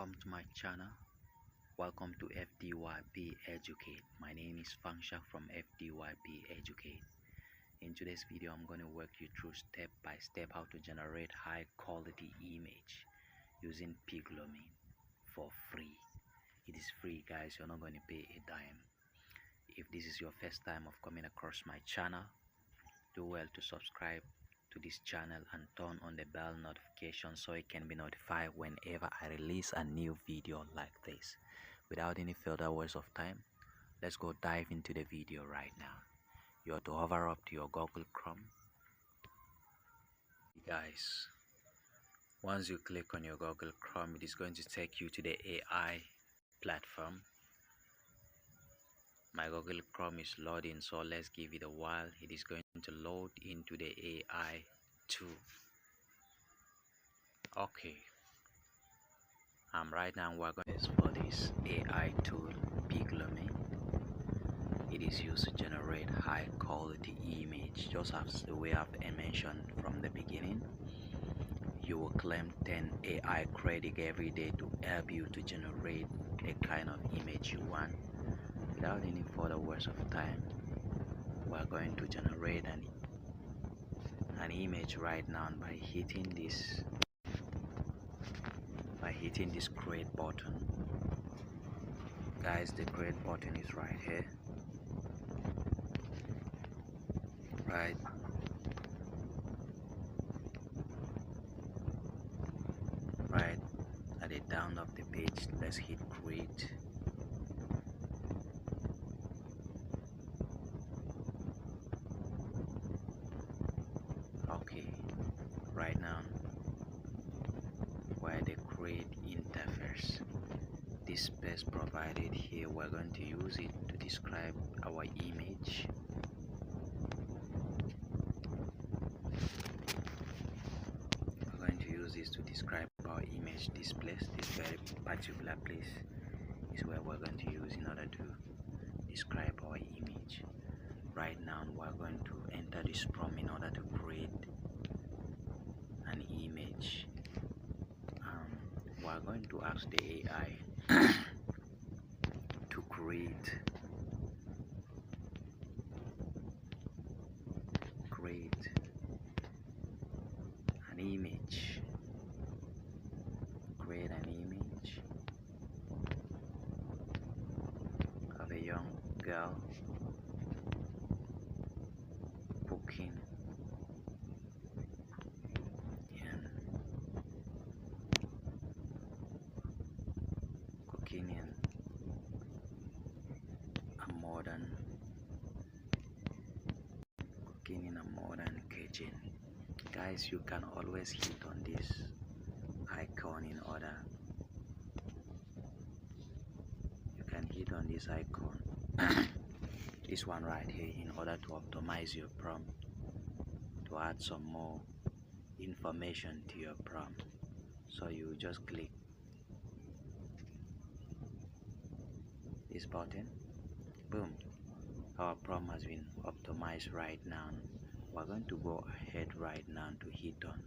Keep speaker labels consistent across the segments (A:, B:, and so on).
A: welcome to my channel. Welcome to FDYB Educate. My name is Fangsha from FDYB Educate. In today's video, I'm going to walk you through step by step how to generate high quality image using Piclumen for free. It is free, guys. You're not going to pay a dime. If this is your first time of coming across my channel, do well to subscribe to this channel and turn on the bell notification so you can be notified whenever I release a new video like this. Without any further waste of time, let's go dive into the video right now. You have to hover up to your Google Chrome. Guys, once you click on your Google Chrome, it is going to take you to the AI platform. My Google Chrome is loading, so let's give it a while. It is going to load into the AI tool. Okay, right now we're going to for this AI tool, Piclumen. It is used to generate high quality image, just as the way I've mentioned from the beginning. You will claim 10 AI credit every day to help you to generate the kind of image you want. Without any further waste of time, we're going to generate an image right now by hitting this create button. Guys, the create button is right here, right at the down of the page. Let's hit create. Okay, right now we're at the create interface. This space provided here, we're going to use it to describe our image. We're going to use this to describe our image. This place, this very particular place, is where we're going to use in order to describe our image. Right now we're going to enter this prompt in order to create an image. We're going to ask the AI to create an image. Create an image of a young girl cooking in a modern kitchen. Guys, you can always hit on this icon in order. You can hit on this icon, this one right here, in order to optimize your prompt, to add some more information to your prompt. So you just click this button, boom, our prompt has been optimized right now. We're going to go ahead right now to hit on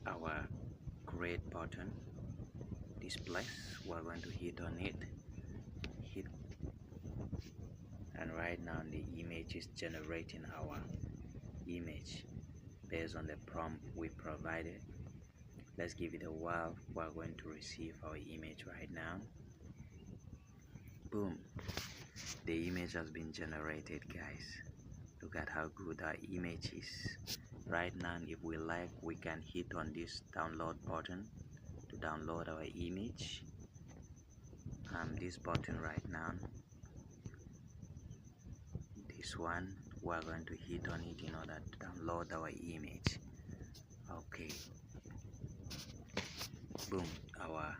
A: our create button. This place, we're going to hit on it, and right now the image is generating our image based on the prompt we provided. Let's give it a while. We're going to receive our image right now. Boom, the image has been generated, guys. Look at how good our image is. Right now, if we like, we can hit on this download button to download our image. This button right now, this one, we're going to hit on it in order to download our image. Okay, boom, our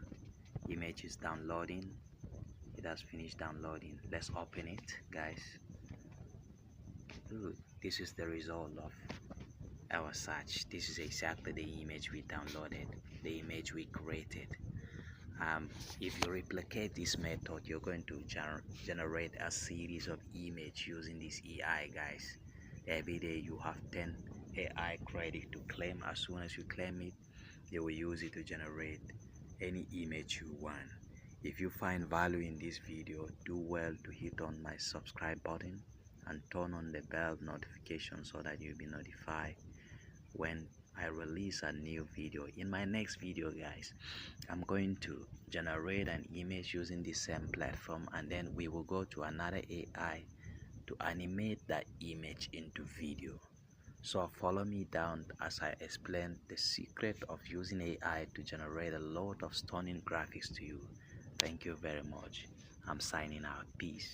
A: image is downloading. It has finished downloading. Let's open it, guys. Look, this is the result of our search. This is exactly the image we downloaded, the image we created. If you replicate this method, you're going to generate a series of images using this AI, guys. Every day you have 10 AI credit to claim. As soon as you claim it, they will use it to generate any image you want. If you find value in this video, do well to hit on my subscribe button and turn on the bell notification so that you'll be notified when I release a new video. In my next video, guys, I'm going to generate an image using the same platform, and then we will go to another AI to animate that image into video. So follow me down as I explain the secret of using AI to generate a lot of stunning graphics to you. Thank you very much. I'm signing out. Peace.